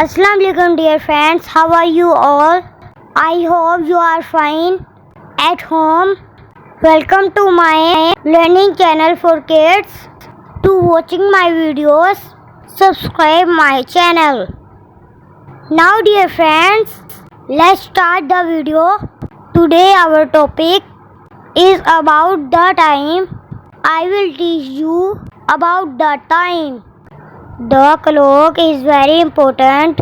Assalamu alaikum dear friends, how are you all? I hope you are fine at home. Welcome to my learning channel for kids. To watching my videos, subscribe my channel. Now dear friends, let's start the video. Today our topic is about the time. I will teach you about the time. The clock is very important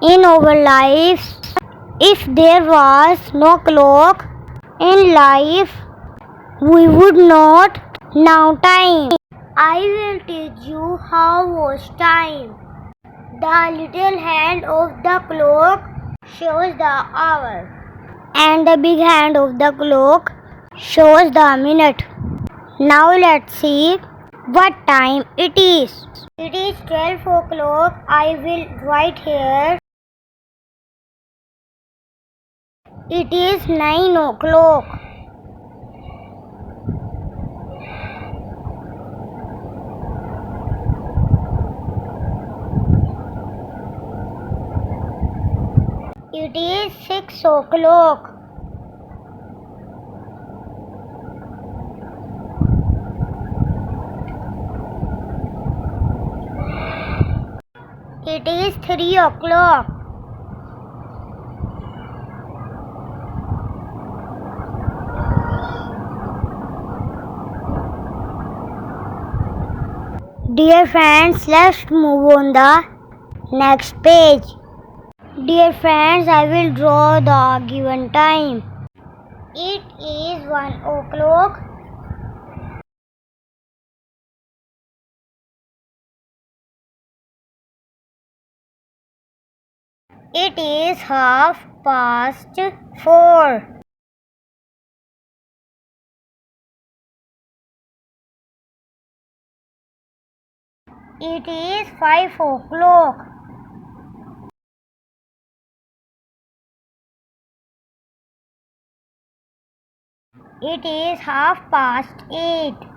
in our lives. If there was no clock in life, we would not know time. I will teach you how was time. The little hand of the clock shows the hour, and the big hand of the clock shows the minute. Now let's see what time it is. It is 12 o'clock. I will write here. It is 9 o'clock. It is 6 o'clock. It is 3 o'clock. Dear friends, let's move on the next page. Dear friends, I will draw the given time. It is 1 o'clock. It is 4:30. It is 5 o'clock. It is 8:30.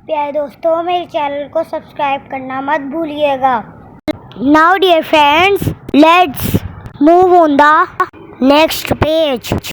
प्यारे दोस्तों, मेरे channel को subscribe करना मत भूलिएगा. Now dear friends, let's move on the next page.